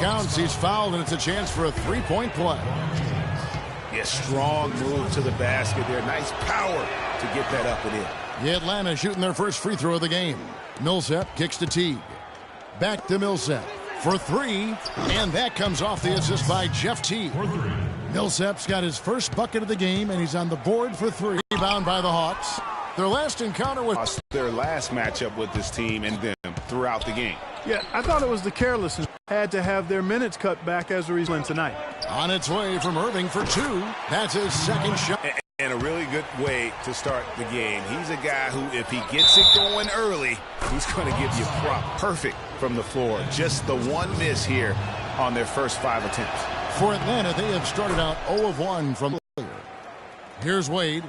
counts. He's fouled, and it's a chance for a three-point play. Yeah, strong move to the basket there. Nice power to get that up and in. The Atlanta shooting their first free throw of the game. Millsap kicks to Teague. Back to Millsap for three, and that comes off the assist by Jeff Teague. Millsap's got his first bucket of the game, and he's on the board for three. Rebound by the Hawks. Their last encounter was their last matchup with this team and them throughout the game. Yeah, I thought it was the carelessness. Had to have their minutes cut back as a result tonight. On its way from Irving for two. That's his second shot. And a really good way to start the game. He's a guy who, if he gets it going early, he's going to give you prop. Perfect from the floor. Just the one miss here on their first 5 attempts. For Atlanta, they have started out 0 of 1 from earlier. Here's Wade.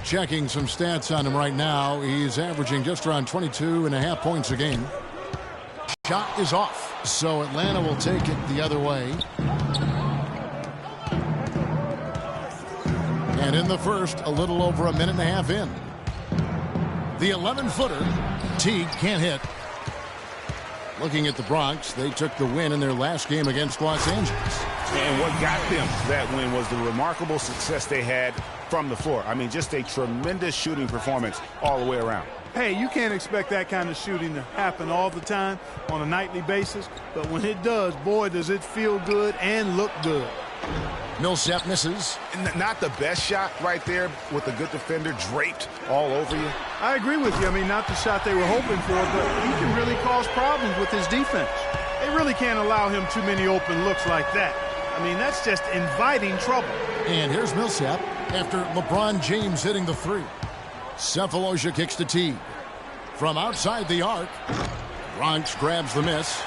Checking some stats on him right now. He's averaging just around 22.5 points a game. Shot is off, so Atlanta will take it the other way. And in the first, a little over a minute and a half in. The 11-footer, Teague can't hit. Looking at the Bronx, they took the win in their last game against Los Angeles. And what got them that win was the remarkable success they had from the floor. I mean, just a tremendous shooting performance all the way around. Hey, you can't expect that kind of shooting to happen all the time on a nightly basis. But when it does, boy, does it feel good and look good. Millsap misses. Not the best shot right there with a good defender draped all over you. I agree with you. I mean, not the shot they were hoping for, but he can really cause problems with his defense. They really can't allow him too many open looks like that. I mean, that's just inviting trouble. And here's Millsap after LeBron James hitting the three. Cephalosha kicks to Teague. From outside the arc, Bronx grabs the miss.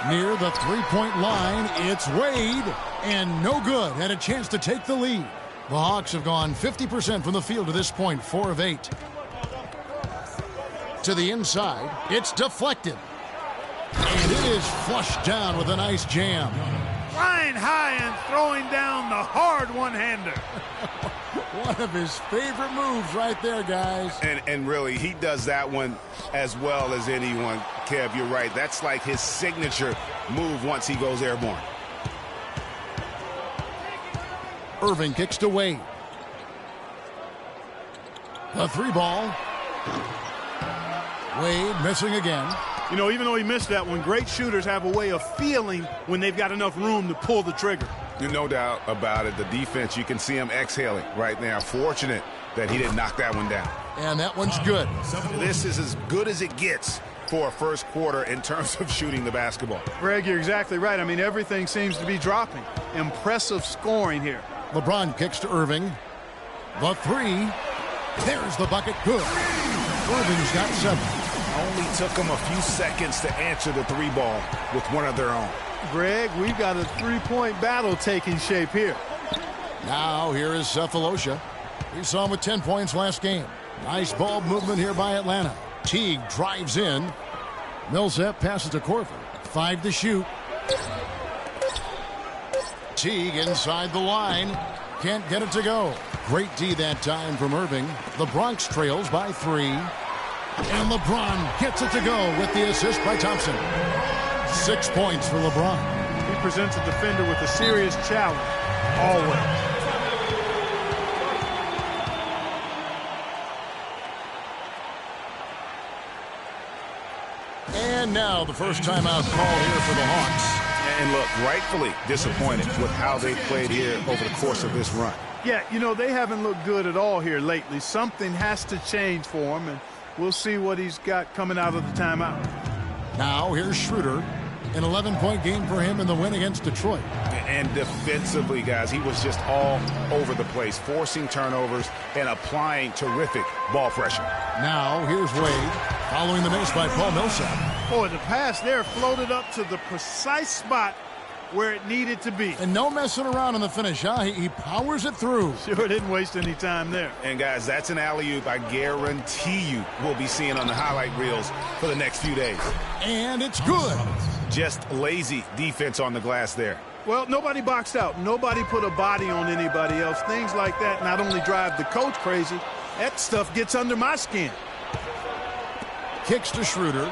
Near the three-point line, it's Wade, and no good. Had a chance to take the lead. The Hawks have gone 50% from the field to this point, 4 of 8. To the inside, it's deflected. And it is flushed down with a nice jam. Flying high and throwing down the hard one-hander. One of his favorite moves right there, guys. And really, he does that one as well as anyone. Kev, you're right. That's like his signature move once he goes airborne. Irving kicks to Wade. The three ball. Wade missing again. You know, even though he missed that one, great shooters have a way of feeling when they've got enough room to pull the trigger. No doubt about it. The defense, you can see him exhaling right now. Fortunate that he didn't knock that one down. And that one's good. This is as good as it gets for a first quarter in terms of shooting the basketball. Greg, you're exactly right. I mean, everything seems to be dropping. Impressive scoring here. LeBron kicks to Irving. The three. There's the bucket. Good. Irving's got 7. Only took them a few seconds to answer the three ball with one of their own. Greg, we've got a three-point battle taking shape here. Now here is Cephalosha. We saw him with 10 points last game. Nice ball movement here by Atlanta. Teague drives in. Millsap passes to Korver. 5 to shoot. Teague inside the line. Can't get it to go. Great D that time from Irving. The Bronx trails by 3. And LeBron gets it to go with the assist by Thompson. 6 points for LeBron. He presents a defender with a serious challenge. Always. And now the first timeout call here for the Hawks. And look, rightfully disappointed with how they played here over the course of this run. Yeah, you know, they haven't looked good at all here lately. Something has to change for him, and we'll see what he's got coming out of the timeout. Now here's Schroeder. An 11-point game for him in the win against Detroit. And defensively, guys, he was just all over the place, forcing turnovers and applying terrific ball pressure. Now here's Wade, following the miss by Paul Millsap. Boy, the pass there floated up to the precise spot where it needed to be. And no messing around in the finish, huh? He powers it through. Sure didn't waste any time there. And, guys, that's an alley-oop I guarantee you we'll be seeing on the highlight reels for the next few days. And it's good. Just lazy defense on the glass there. Well, nobody boxed out. Nobody put a body on anybody else. Things like that not only drive the coach crazy, that stuff gets under my skin. Kicks to Schroeder.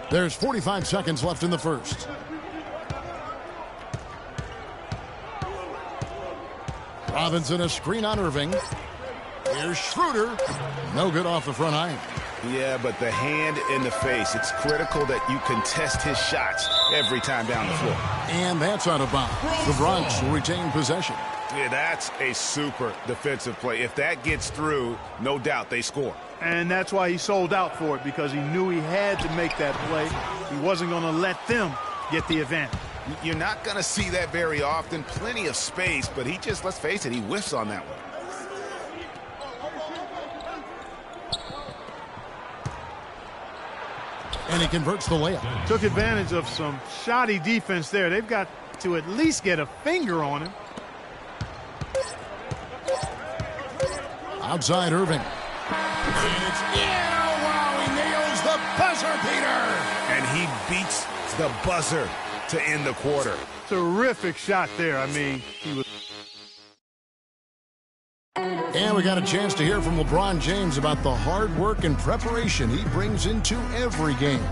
There's 45 seconds left in the first. Robinson a screen on Irving. Here's Schroeder. No good off the front iron. Yeah, but the hand in the face, it's critical that you contest his shots every time down the floor. And that's out of bounds. The Bronx will retain possession. Yeah, that's a super defensive play. If that gets through, no doubt they score. And that's why he sold out for it, because he knew he had to make that play. He wasn't going to let them get the advantage. You're not going to see that very often. Plenty of space, but he just, let's face it, he whiffs on that one. And he converts the layup. Took advantage of some shoddy defense there. They've got to at least get a finger on him. Outside Irving. Wow, he nails the buzzer beater. And he beats the buzzer to end the quarter. Terrific shot there. I mean, he was. And we got a chance to hear from LeBron James about the hard work and preparation he brings into every game.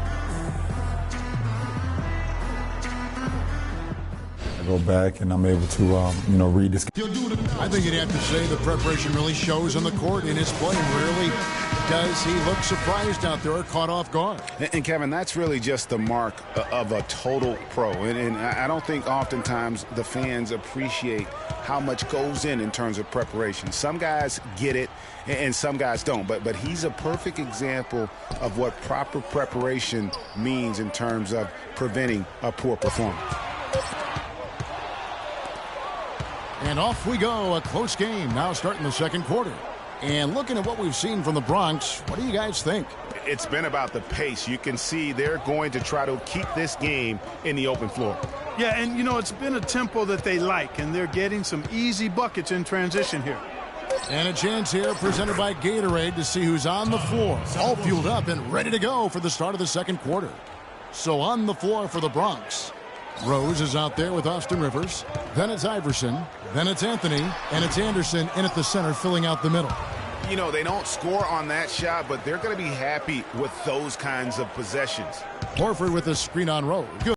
I go back and I'm able to, read this. I think you'd have to say the preparation really shows on the court in his play. Rarely does he look surprised out there or caught off guard. And Kevin, that's really just the mark of a total pro. And I don't think oftentimes the fans appreciate how much goes in terms of preparation. Some guys get it and some guys don't. But he's a perfect example of what proper preparation means in terms of preventing a poor performance. And off we go, a close game now starting the second quarter. And looking at what we've seen from the Bronx, what do you guys think? It's been about the pace. You can see they're going to try to keep this game in the open floor. Yeah, and, it's been a tempo that they like, and they're getting some easy buckets in transition here. And a chance here presented by Gatorade to see who's on the floor. All fueled up and ready to go for the start of the second quarter. So on the floor for the Bronx, Rose is out there with Austin Rivers. Then it's Iverson. Then it's Anthony. And it's Anderson in at the center filling out the middle. They don't score on that shot, but they're going to be happy with those kinds of possessions. Horford with a screen on Rose. Good.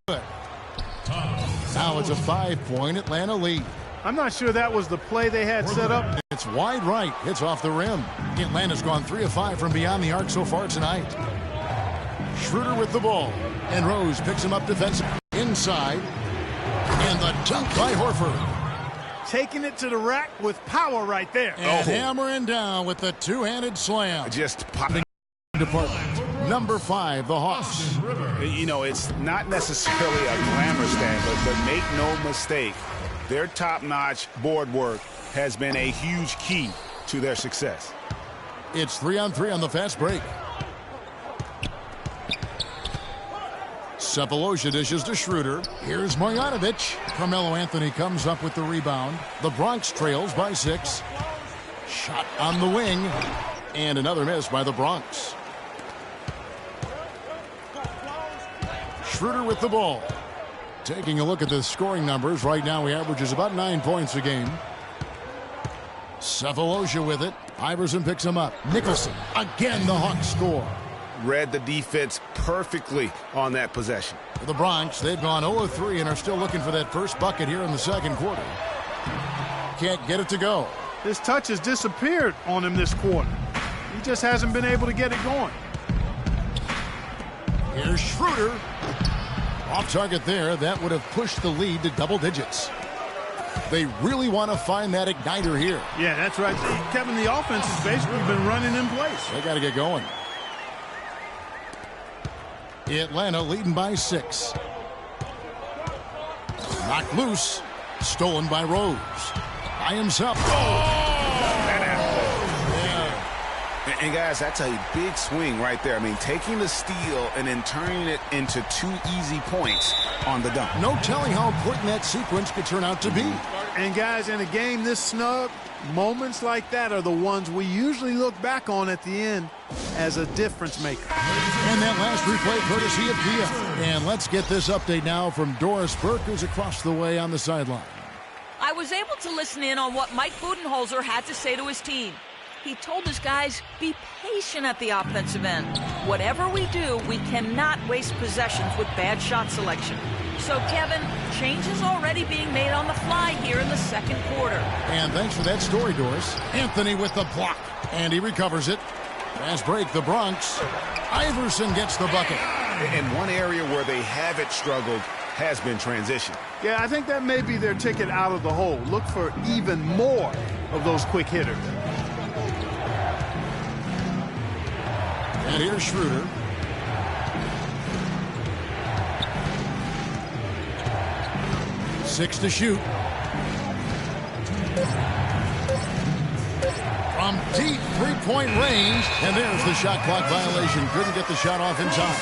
Now it's a 5-point Atlanta lead. I'm not sure that was the play they had set up. It's wide right. Hits off the rim. Atlanta's gone 3 of 5 from beyond the arc so far tonight. Schroeder with the ball. And Rose picks him up defensively. Inside. And the dunk by Horford. Taking it to the rack with power right there. And hammering down with the two-handed slam. Just popping. Department. Number 5, the Hawks. It's not necessarily a glamour stat, but make no mistake, their top-notch board work has been a huge key to their success. It's 3-on-3 on the fast break. Sefolosha dishes to Schroeder. Here's Marjanovic. Carmelo Anthony comes up with the rebound. The Bronx trails by 6. Shot on the wing. And another miss by the Bronx. Schroeder with the ball. Taking a look at the scoring numbers. Right now he averages about 9 points a game. Sefolosha with it. Iverson picks him up. Nicholson. Again the Hawks score. Read the defense perfectly on that possession. For the Bronx, they've gone 0 of 3 and are still looking for that first bucket here in the second quarter. Can't get it to go. His touch has disappeared on him this quarter. He just hasn't been able to get it going. Here's Schroeder. Off target there. That would have pushed the lead to double digits. They really want to find that igniter here. Yeah, that's right. Kevin, the offense has basically been running in place. They got to get going. Atlanta leading by 6. Knocked loose. Stolen by Rose. By himself. And guys, that's a big swing right there. I mean, taking the steal and then turning it into 2 easy points on the dunk. No telling how important that sequence could turn out to be. And guys, in a game this snug, moments like that are the ones we usually look back on at the end as a difference maker. And that last replay courtesy of Kia. And let's get this update now from Doris Burke, who's across the way on the sideline. I was able to listen in on what Mike Budenholzer had to say to his team. He told his guys, be patient at the offensive end. Whatever we do, we cannot waste possessions with bad shot selection. So, Kevin, change is already being made on the fly here in the second quarter. And thanks for that story, Doris. Anthony with the block. And he recovers it. Fast break, the Bronx. Iverson gets the bucket. And one area where they haven't struggled has been transition. Yeah, I think that may be their ticket out of the hole. Look for even more of those quick hitters. And here's Schroeder. Six to shoot. From deep three-point range. And there's the shot clock violation. Couldn't get the shot off in time.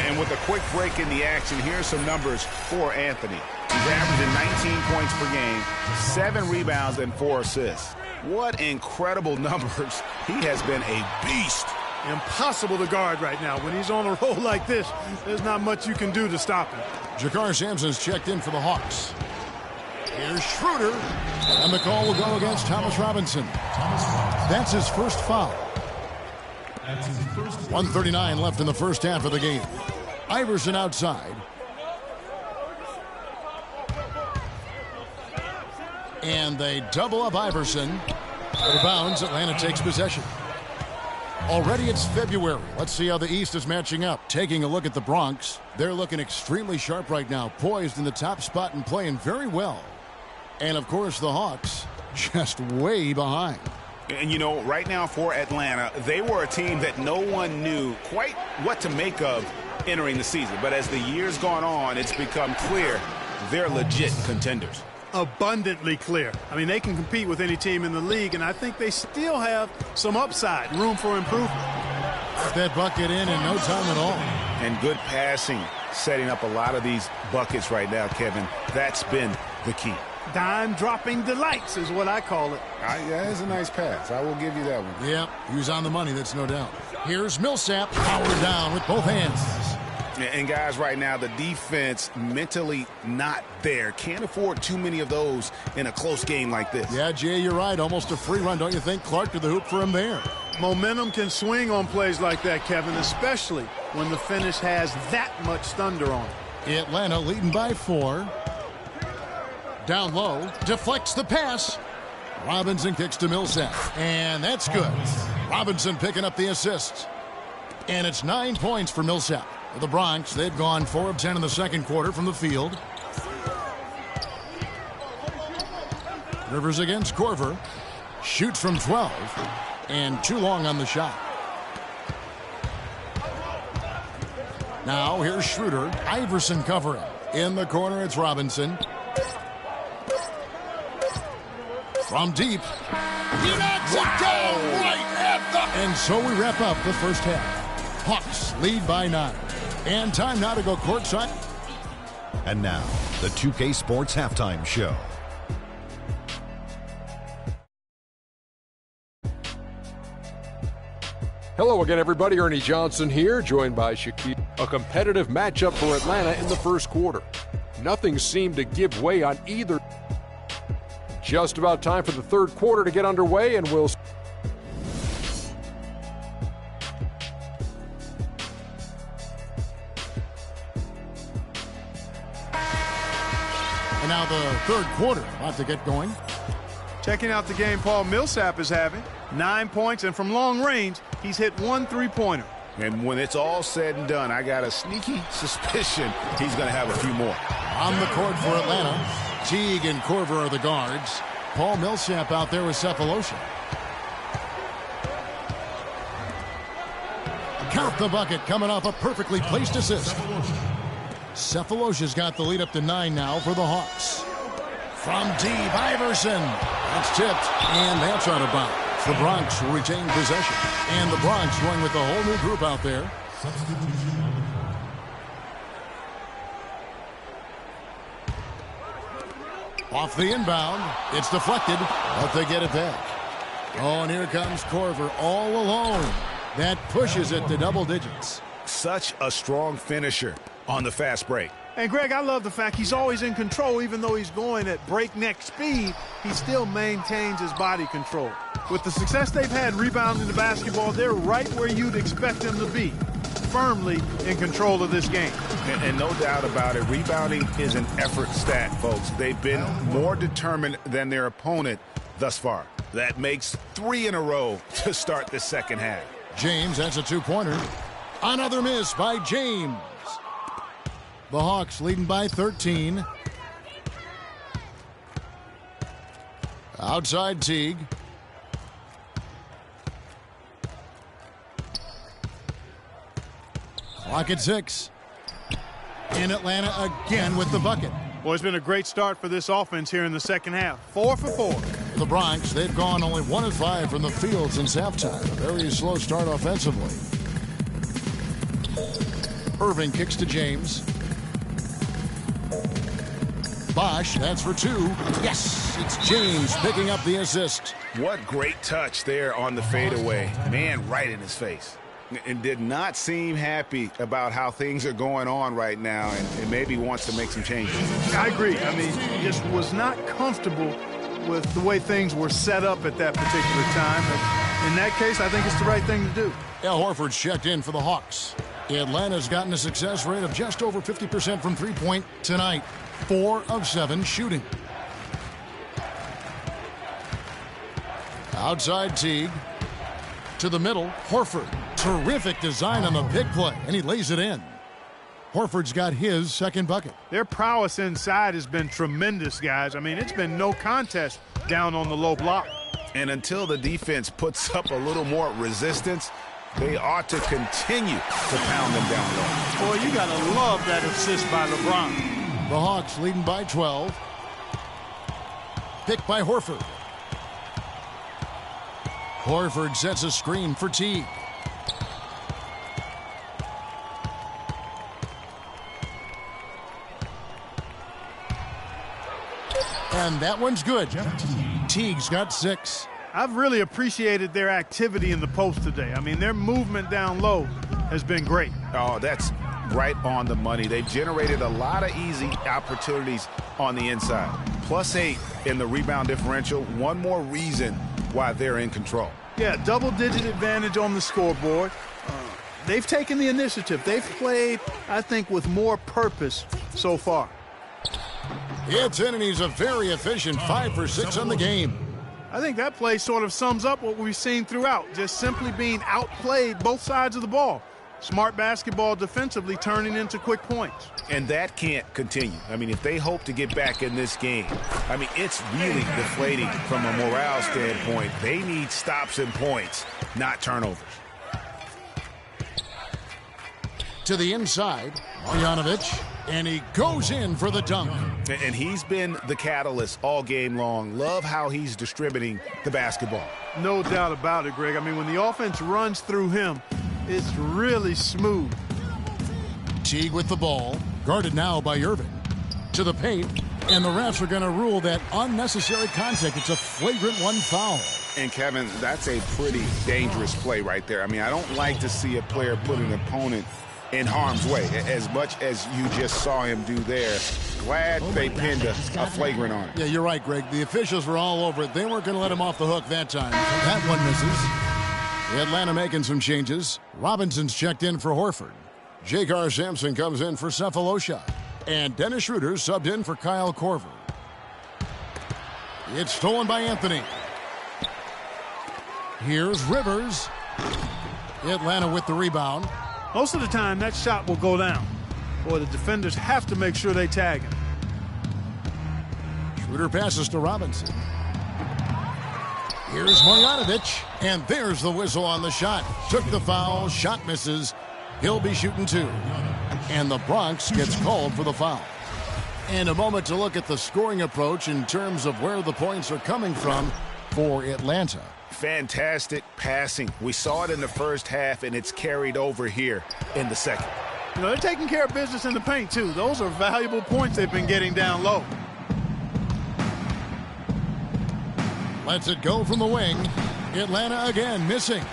And with a quick break in the action, here's some numbers for Anthony. He's averaging 19 points per game, 7 rebounds, and 4 assists. What incredible numbers. He has been a beast. Impossible to guard right now. When he's on a roll like this, there's not much you can do to stop him. Jakar Sampson's checked in for the Hawks. Here's Schroeder. And the call will go against Thomas Robinson. That's his first foul. 1:39 left in the first half of the game. Iverson outside. And they double up Iverson. Out of bounds, Atlanta takes possession. Already it's February. Let's see how the East is matching up. Taking a look at the Bronx. They're looking extremely sharp right now. Poised in the top spot and playing very well. And, of course, the Hawks just way behind. And, you know, right now for Atlanta, they were a team that no one knew quite what to make of entering the season. But as the year's gone on, it's become clear they're legit contenders. Abundantly clear. I mean, they can compete with any team in the league, and I think they still have some upside, room for improvement. Got that bucket in no time at all. And good passing, setting up a lot of these buckets right now, Kevin. That's been the key. Dime-dropping delights is what I call it. Yeah, that's a nice pass. I will give you that one. Yeah, he was on the money, that's no doubt. Here's Millsap, powered down with both hands. And guys, right now, the defense mentally not there. Can't afford too many of those in a close game like this. Yeah, Jay, you're right. Almost a free run, don't you think? Clark to the hoop for him there. Momentum can swing on plays like that, Kevin, especially when the finish has that much thunder on it. Atlanta leading by 4. Down low, deflects the pass. Robinson kicks to Millsap, and that's good. Robinson picking up the assist. And it's 9 points for Millsap. For the Bronx, they've gone 4 of 10 in the second quarter from the field. Rivers against Korver. Shoots from 12. And too long on the shot. Now here's Schroeder. Iverson covering. In the corner, it's Robinson. From deep. He knocks it down right at the... And so we wrap up the first half. Hawks lead by 9. And time now to go courtside. And now, the 2K Sports Halftime Show. Hello again, everybody. Ernie Johnson here, joined by Shaquille. A competitive matchup for Atlanta in the first quarter. Nothing seemed to give way on either. Just about time for the third quarter to get underway, and we'll... And now the third quarter about to get going. Checking out the game Paul Millsap is having. 9 points, and from long range, he's hit 1 3-pointer. And when it's all said and done, I got a sneaky suspicion he's going to have a few more. On the court for Atlanta, Teague and Korver are the guards. Paul Millsap out there with Cephalosha. Count the bucket coming off a perfectly placed assist. Cephalosha's got the lead up to 9 now for the Hawks. From deep, Iverson. That's tipped, and that's out of bounds. The Bronx will retain possession. And the Bronx going with the whole new group out there. Off the inbound. It's deflected, but they get it back. Oh, and here comes Korver all alone. That pushes it to double digits. Such a strong finisher on the fast break. And, Greg, I love the fact he's always in control. Even though he's going at breakneck speed, he still maintains his body control. With the success they've had rebounding the basketball, they're right where you'd expect them to be, firmly in control of this game. And no doubt about it, rebounding is an effort stat, folks. They've been more determined than their opponent thus far. That makes 3 in a row to start the second half. James, that's a two-pointer. Another miss by James. The Hawks leading by 13. Outside Teague. Clock at 6. In Atlanta again with the bucket. Well, it's been a great start for this offense here in the second half. 4 for 4. The Bronx, they've gone only 1 of 5 from the field since halftime. A very slow start offensively. Irving kicks to James. Bosch, that's for 2. Yes, it's James picking up the assist. What great touch there on the fadeaway. Man, right in his face. And did not seem happy about how things are going on right now, and maybe wants to make some changes. I agree. I mean, just was not comfortable with the way things were set up at that particular time. But in that case, I think it's the right thing to do. Al Horford's checked in for the Hawks. Atlanta's gotten a success rate of just over 50% from three-point tonight. 4 of 7 shooting. Outside Teague. To the middle, Horford. Terrific design on the pick play, and he lays it in. Horford's got his second bucket. Their prowess inside has been tremendous, guys. I mean, it's been no contest down on the low block. And until the defense puts up a little more resistance, they ought to continue to pound them down low. Boy, you got to love that assist by LeBron. The Hawks leading by 12. Picked by Horford. Horford sets a screen for Teague. And that one's good. Teague's got 6. I've really appreciated their activity in the post today. I mean, their movement down low has been great. Oh, that's right on the money. They've generated a lot of easy opportunities on the inside. +8 in the rebound differential. One more reason why they're in control. Yeah, double-digit advantage on the scoreboard. They've taken the initiative. They've played, I think, with more purpose so far. It's in, and he's a very efficient 5 for 6 on the game. I think that play sort of sums up what we've seen throughout, just simply being outplayed both sides of the ball. Smart basketball defensively turning into quick points. And that can't continue. I mean, if they hope to get back in this game, I mean, it's really deflating from a morale standpoint. They need stops and points, not turnovers. To the inside, Marjanovic, and he goes in for the dunk. And he's been the catalyst all game long. Love how he's distributing the basketball. No doubt about it, Greg. I mean, when the offense runs through him, it's really smooth. Teague with the ball, guarded now by Irving. To the paint, and the refs are going to rule that unnecessary contact. It's a flagrant 1 foul. And, Kevin, that's a pretty dangerous play right there. I mean, I don't like to see a player put an opponent in harm's way, as much as you just saw him do there. Glad they pinned a flagrant on it. Yeah, you're right, Greg. The officials were all over it. They weren't going to let him off the hook that time. That one misses. Atlanta making some changes. Robinson's checked in for Horford. J.K. Sampson comes in for Cephalosha. And Dennis Schroeder subbed in for Kyle Korver. It's stolen by Anthony. Here's Rivers. Atlanta with the rebound. Most of the time, that shot will go down. Boy, the defenders have to make sure they tag him. Schroeder passes to Robinson. Here's Marjanovic, and there's the whistle on the shot. Took the foul, shot misses. He'll be shooting 2. And the Bronx gets called for the foul. And a moment to look at the scoring approach in terms of where the points are coming from for Atlanta. Fantastic passing. We saw it in the first half, and it's carried over here in the second. You know, they're taking care of business in the paint, too. Those are valuable points they've been getting down low. Lets it go from the wing. Atlanta again missing.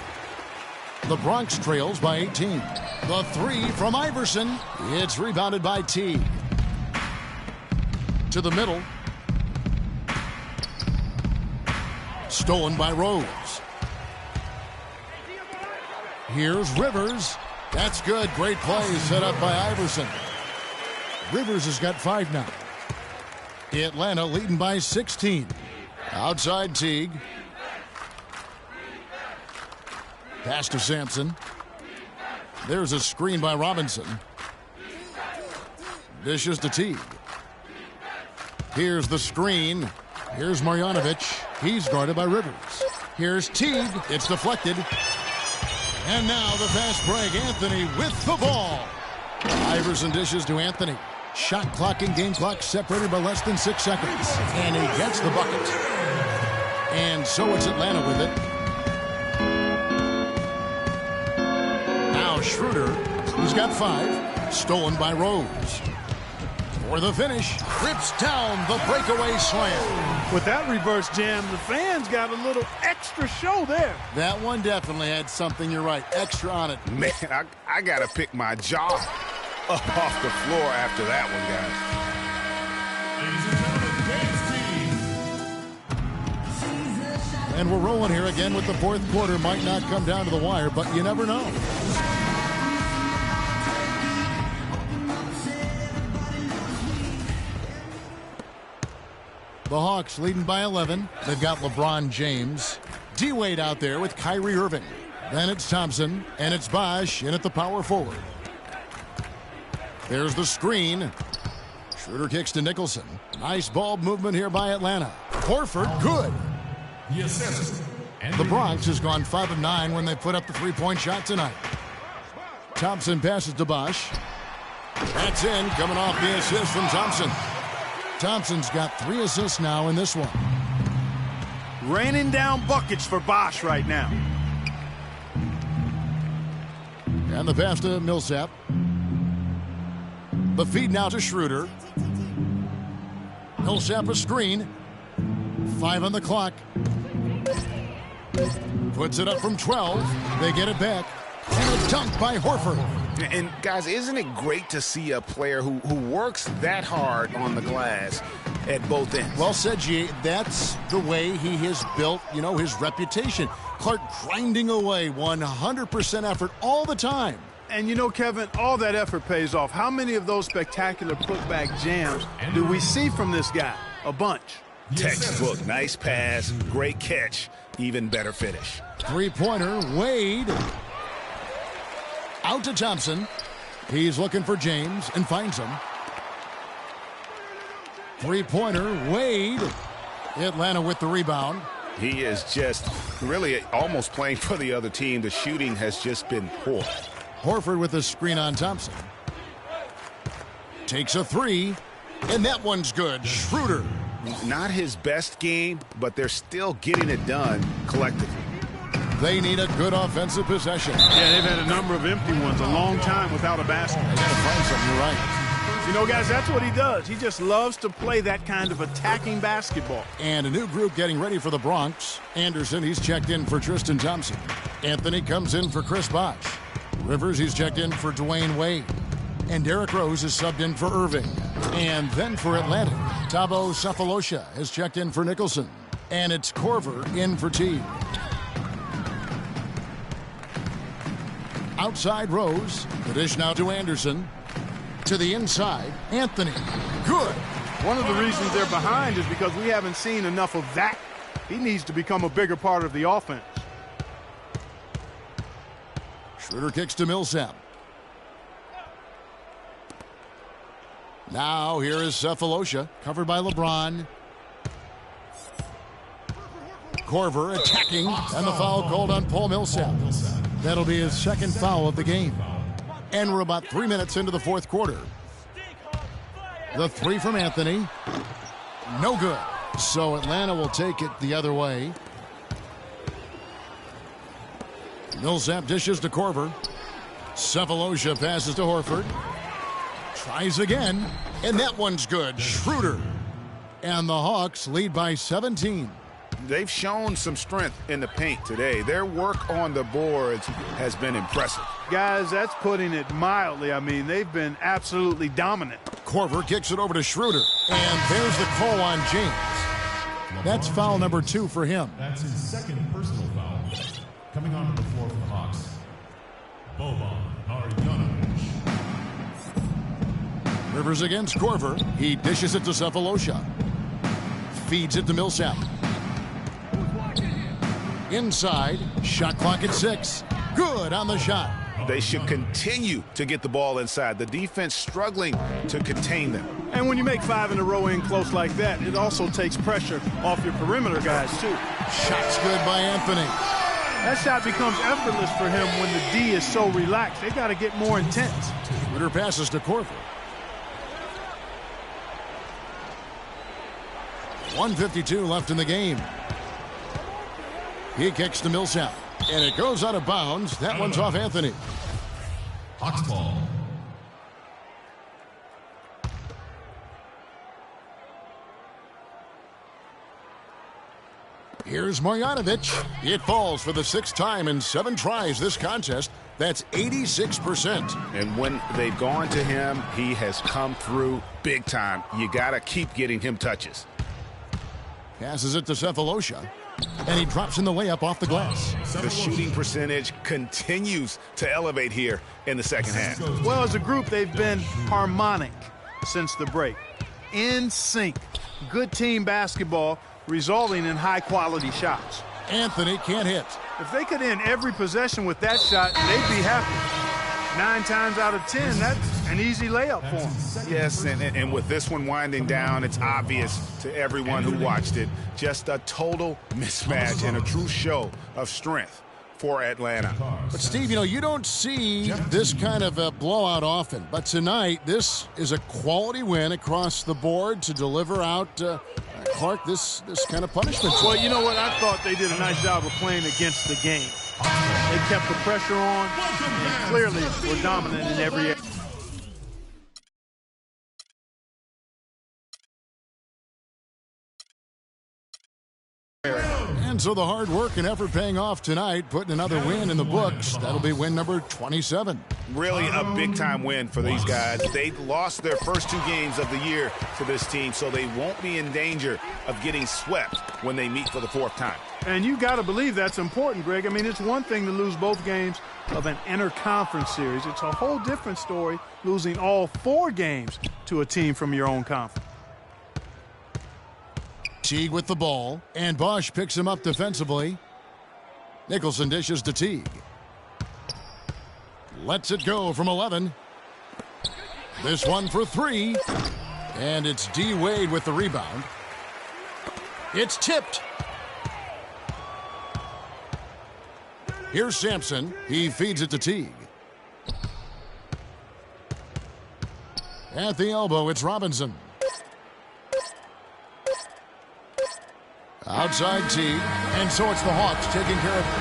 The Bronx trails by 18. The 3 from Iverson. It's rebounded by Teague. To the middle. Stolen by Rose. Here's Rivers. That's good. Great play set up by Iverson. Rivers has got 5 now. Atlanta leading by 16. Outside Teague. Pass to Sampson. There's a screen by Robinson. Dishes to Teague. Here's the screen. Here's Marjanovic. He's guarded by Rivers. Here's Teague. It's deflected. And now the fast break. Anthony with the ball. Iverson dishes to Anthony. Shot clock and game clock separated by less than 6 seconds. And he gets the bucket. And so it's Atlanta with it. Now Schroeder. He's got 5. Stolen by Rose. For the finish, rips down the breakaway slam. With that reverse jam, the fans got a little extra show there. That one definitely had something, you're right, extra on it. Man, I got to pick my jaw up off the floor after that one, guys. And we're rolling here again with the fourth quarter. Might not come down to the wire, but you never know. The Hawks leading by 11. They've got LeBron James. D-Wade out there with Kyrie Irving. Then it's Thompson, and it's Bosh in at the power forward. There's the screen. Schroeder kicks to Nicholson. Nice ball movement here by Atlanta. Horford, good. Yes. The Bronx has gone 5 of 9 when they put up the three-point shot tonight. Thompson passes to Bosh. That's in, coming off the assist from Thompson. Thompson's got 3 assists now in this one. Raining down buckets for Bosh right now. And the pass to Millsap. The feed now to Schroeder. Millsap a screen. 5 on the clock. Puts it up from 12. They get it back. And a dunk by Horford. And, guys, isn't it great to see a player who works that hard on the glass at both ends? Well said, G. That's the way he has built, his reputation. Clark grinding away, 100% effort all the time. And, Kevin, all that effort pays off. How many of those spectacular putback jams do we see from this guy? A bunch. Textbook. Nice pass. Great catch. Even better finish. Three-pointer. Wade. Out to Thompson. He's looking for James and finds him. Three-pointer, Wade. Atlanta with the rebound. He is just really almost playing for the other team. The shooting has just been poor. Horford with a screen on Thompson. Takes a 3, and that one's good. Schroeder. Not his best game, but they're still getting it done collectively. They need a good offensive possession. Yeah, they've had a number of empty ones, a long time without a basket. They got to find something, you're right. Guys, that's what he does. He just loves to play that kind of attacking basketball. And a new group getting ready for the Bronx. Anderson, he's checked in for Tristan Thompson. Anthony comes in for Chris Bosh. Rivers, he's checked in for Dwayne Wade. And Derrick Rose is subbed in for Irving. And then for Atlanta, Thabo Sefolosha has checked in for Nicholson. And it's Korver in for Teague. Outside Rose. The dish now to Anderson. To the inside, Anthony. Good. One of the reasons they're behind is because we haven't seen enough of that. He needs to become a bigger part of the offense. Schroeder kicks to Millsap. Now here is Sefolosha, covered by LeBron. Korver attacking, and the foul called on Paul Millsap. That'll be his second foul of the game. And we're about 3 minutes into the fourth quarter. The 3 from Anthony. No good. So Atlanta will take it the other way. Millsap dishes to Korver. Sefolosha passes to Horford. Tries again. And that one's good. Schroeder. And the Hawks lead by 17. They've shown some strength in the paint today. Their work on the boards has been impressive. Guys, that's putting it mildly. I mean, they've been absolutely dominant. Korver kicks it over to Schroeder. And there's the call on James. That's foul number 2 for him. That's his second personal foul. Coming onto the floor for the Hawks, Boban Marjanovic. Rivers against Corver. He dishes it to Cephalosha. Feeds it to Millsap. Inside. Shot clock at 6. Good on the shot. They should continue to get the ball inside. The defense struggling to contain them. And when you make 5 in a row in close like that, it also takes pressure off your perimeter guys, too. Shot's good by Anthony. That shot becomes effortless for him when the D is so relaxed. They got to get more intense. Ritter passes to Corver. 1:52 left in the game. He kicks to Millsap. And it goes out of bounds. That one's off Anthony. Hawks ball. Here's Marjanovic. It falls for the 6th time in 7 tries this contest. That's 86%. And when they've gone to him, he has come through big time. You got to keep getting him touches. Passes it to Cephalosha. And he drops in the layup off the glass. The shooting percentage continues to elevate here in the second half. Well, as a group, they've been harmonic since the break. In sync. Good team basketball resulting in high-quality shots. Anthony can't hit. If they could end every possession with that shot, they'd be happy. 9 times out of 10, that's an easy layup for them. Yes, and with this one winding down, it's obvious to everyone who watched it. Just a total mismatch and a true show of strength for Atlanta. But, Steve, you don't see this kind of a blowout often. But tonight, this is a quality win across the board to deliver out, Clark, this kind of punishment. Well, you know what? I thought they did a nice job of playing against the game. They kept the pressure on and clearly were dominant in every area. And so the hard work and effort paying off tonight, putting another win in the books. That'll be win number 27. Really a big-time win for these guys. They lost their first 2 games of the year to this team, so they won't be in danger of getting swept when they meet for the 4th time. And you got to believe that's important, Greg. I mean, it's one thing to lose both games of an interconference series. It's a whole different story losing all 4 games to a team from your own conference. Teague with the ball, and Bosch picks him up defensively. Nicholson dishes to Teague. Lets it go from 11. This one for 3. And it's D. Wade with the rebound. It's tipped. Here's Sampson. He feeds it to Teague. At the elbow, it's Robinson. Outside Teague, and so it's the Hawks taking care of it.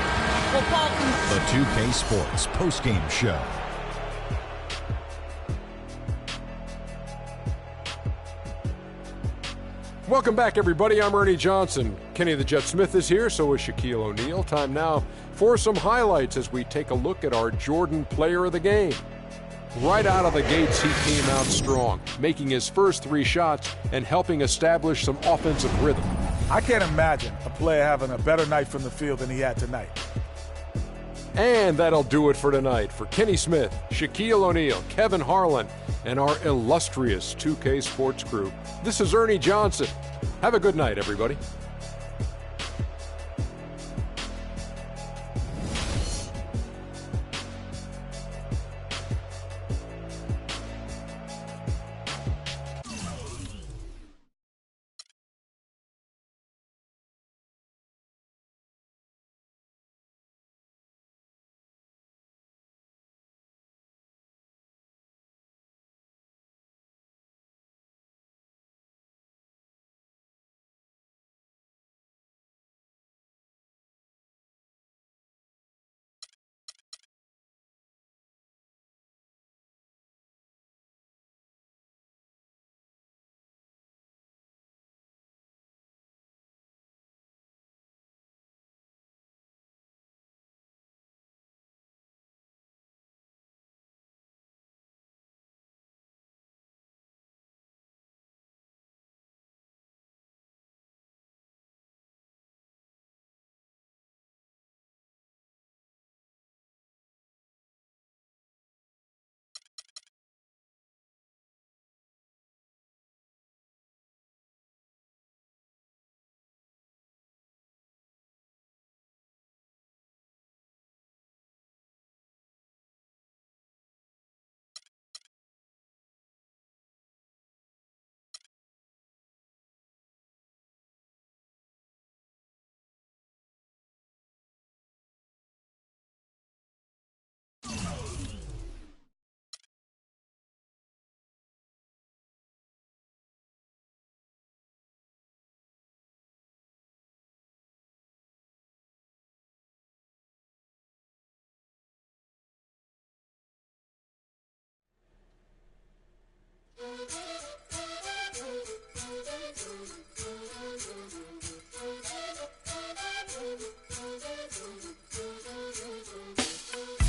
Well, Bolton. The 2K Sports postgame show. Welcome back, everybody. I'm Ernie Johnson. Kenny the Jet Smith is here, so is Shaquille O'Neal. Time now for some highlights as we take a look at our Jordan Player of the Game. Right out of the gates, he came out strong, making his first 3 shots and helping establish some offensive rhythm. I can't imagine a player having a better night from the field than he had tonight. And that'll do it for tonight. For Kenny Smith, Shaquille O'Neal, Kevin Harlan, and our illustrious 2K Sports crew, this is Ernie Johnson. Have a good night, everybody.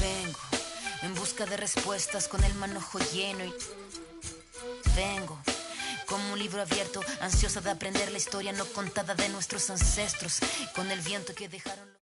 Vengo en busca de respuestas con el manojo lleno y vengo como un libro abierto, ansiosa de aprender la historia no contada de nuestros ancestros, con el viento que dejaron.